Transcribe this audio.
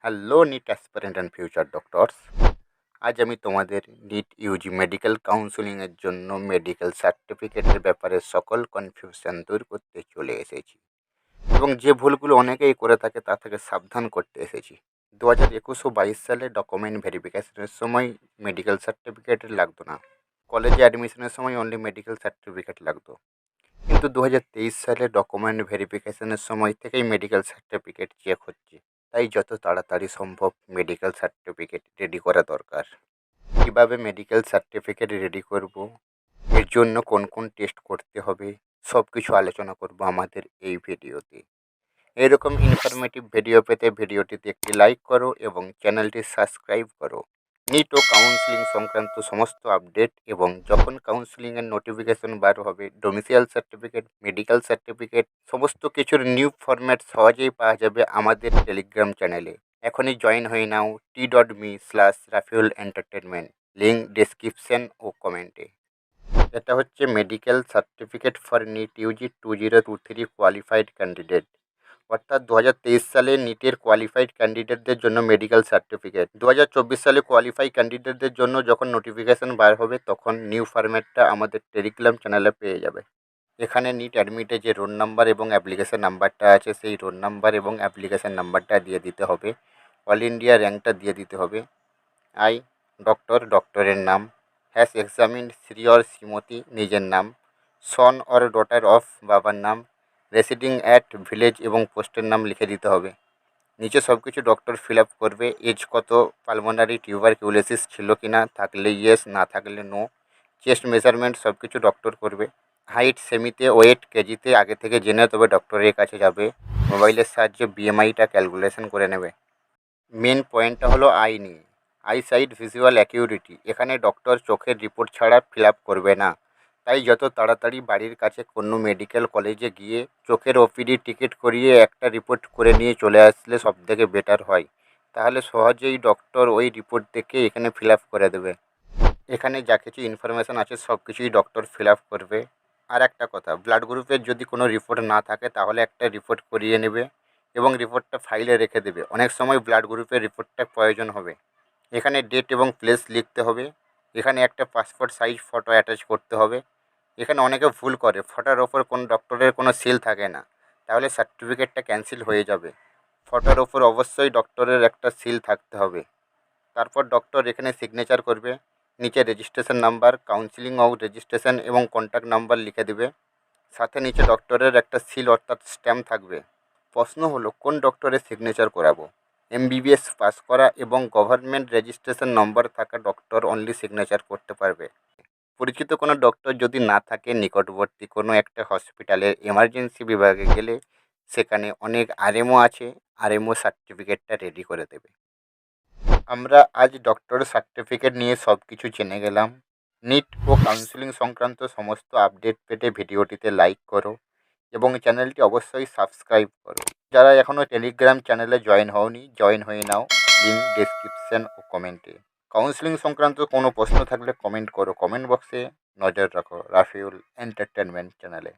Hello NEET aspirant and future doctors. আজ আমি তোমাদের নিট ইউজি মেডিকেল কাউন্সেলিংয়ের জন্য মেডিকেল সার্টিফিকেটের ব্যাপারে সকল কনফিউশন দূর করতে চলে এসেছি এবং যে ভুলগুলো অনেকেই করে থাকে তা থেকে সাবধান করতে এসেছি। 2021-22 সালে ডকুমেন্ট ভেরিফিকেশনের সময় মেডিকেল সার্টিফিকেট লাগতো না। কলেজে অ্যাডমিশনের সময় অনলি মেডিকেল সার্টিফিকেট লাগতো, কিন্তু 2023 সালে ডকুমেন্ট ভেরিফিকেশনের সময় থেকেই মেডিকেল সার্টিফিকেট চেক হচ্ছে। তাই যত তাড়াতাড়ি সম্ভব মেডিকেল সার্টিফিকেট রেডি করা দরকার। কিভাবে মেডিকেল সার্টিফিকেট রেডি করব, এর জন্য কোন কোন টেস্ট করতে হবে, সব কিছু আলোচনা করব আমাদের এই ভিডিওতে। এরকম ইনফরমেটিভ ভিডিও পেতে ভিডিওটিতে একটি লাইক করো এবং চ্যানেলটি সাবস্ক্রাইব করো। নিট ও কাউন্সিলিং সংক্রান্ত সমস্ত আপডেট এবং যখন কাউন্সিলিংয়ের নোটিফিকেশন বার হবে, ডোমিসাইল সার্টিফিকেট, মেডিকেল সার্টিফিকেট, সমস্ত কিছুর নিউ ফরম্যাট সহজেই পাওয়া যাবে আমাদের টেলিগ্রাম চ্যানেলে। এখনই জয়েন হয়ে নাও t.me/রাফিউল এন্টারটেনমেন্ট, লিঙ্ক ডেসক্রিপশন ও কমেন্টে। এটা হচ্ছে medical certificate for NEET UG 2023 qualified candidate, অর্থাৎ 2023 সালে নিটের কোয়ালিফাইড ক্যান্ডিডেটদের জন্য মেডিকেল সার্টিফিকেট। 2024 সালে কোয়ালিফাই ক্যান্ডিডেটদের জন্য যখন নোটিফিকেশান বার হবে তখন নিউ ফরম্যাটটা আমাদের টেলিগ্রাম চ্যানেলে পেয়ে যাবে। এখানে নিট অ্যাডমিটে যে রোল নাম্বার এবং অ্যাপ্লিকেশান নাম্বারটা আছে সেই রোল নাম্বার এবং অ্যাপ্লিকেশান নাম্বারটা দিয়ে দিতে হবে। অল ইন্ডিয়া র্যাঙ্কটা দিয়ে দিতে হবে। আই ডক্টরের নাম, has examined Shri or Shrimati নিজের নাম, সন অর ডটার অফ বাবার নাম, রেসিডিং অ্যাট ভিলেজ এবং পোস্টের নাম লিখে দিতে হবে। নিচে সব কিছু ডক্টর ফিল আপ করবে। এজ কত, পালমোনারি টিউবারকিউলোসিস ছিল কি না, থাকলে ইয়েস, না থাকলে নো। চেস্ট মেজারমেন্ট সব কিছু ডক্টর করবে। হাইট সেমিতে, ওয়েট কেজিতে আগে থেকে জেনে তবে ডক্টরের কাছে যাবে। মোবাইলের সাহায্যে বিএমআইটা ক্যালকুলেশন করে নেবে। মেন পয়েন্টটা হলো আই নিয়ে, আই সাইট ভিজুয়াল অ্যাকিউরিটি। এখানে ডক্টর চোখের রিপোর্ট ছাড়া ফিল আপ করবে না। তাই যত তাড়াতাড়ি বাড়ির কাছে কোনো মেডিকেল কলেজে গিয়ে চোখের ওপিডি টিকিট করিয়ে একটা রিপোর্ট করে নিয়ে চলে আসলে সব থেকে বেটার হয়। তাহলে সহজেই ডক্টর ওই রিপোর্ট দেখে এখানে ফিল আপ করে দেবে। এখানে যা কিছু ইনফরমেশান আছে সব কিছুই ডক্টর ফিল আপ করবে। আর একটা কথা, ব্লাড গ্রুপের যদি কোনো রিপোর্ট না থাকে তাহলে একটা রিপোর্ট করিয়ে নেবে এবং রিপোর্টটা ফাইলে রেখে দেবে। অনেক সময় ব্লাড গ্রুপের রিপোর্টটা প্রয়োজন হবে। এখানে ডেট এবং প্লেস লিখতে হবে। এখানে একটা পাসপোর্ট সাইজ ফটো অ্যাটাচ করতে হবে। এখানে অনেকে ভুল করে, ফটোর ওপর কোনো ডক্টরের কোনো সিল থাকে না, তাহলে সার্টিফিকেটটা ক্যান্সেল হয়ে যাবে। ফটোর ওপর অবশ্যই ডক্টরের একটা সিল থাকতে হবে। তারপর ডক্টর এখানে সিগনেচার করবে। নিচে registration number, counselling of registration এবং কন্ট্যাক্ট নাম্বার লিখে দেবে। সাথে নিচে ডক্টরের একটা সিল অর্থাৎ স্ট্যাম্প থাকবে। প্রশ্ন হলো কোন ডক্টরের সিগনেচার করাবো। এমবিবিএস পাস করা এবং গভর্নমেন্ট রেজিস্ট্রেশন নম্বর থাকা ডক্টর অনলি সিগনেচার করতে পারবে। পরিচিত কোনো ডক্টর যদি না থাকে, নিকটবর্তী কোনো একটা হসপিটালের এমার্জেন্সি বিভাগে গেলে সেখানে অনেক আরএমও আছে, আরএমও সার্টিফিকেটটা রেডি করে দেবে। আমরা আজ ডক্টর সার্টিফিকেট নিয়ে সব কিছু জেনে গেলাম। নিট ও কাউন্সিলিং সংক্রান্ত সমস্ত আপডেট পেতে ভিডিওটিতে লাইক করো এবং চ্যানেলটি অবশ্যই সাবস্ক্রাইব করো। যারা এখনও টেলিগ্রাম চ্যানেলে জয়েন হওনি, জয়েন হয়ে নাও, লিঙ্ক ডেসক্রিপশন ও কমেন্টে। কাউন্সিলিং সংক্রান্ত কোনো প্রশ্ন থাকলে কমেন্ট করো, কমেন্ট বক্সে নজর রাখো রাফিউল এন্টারটেনমেন্ট চ্যানেলে।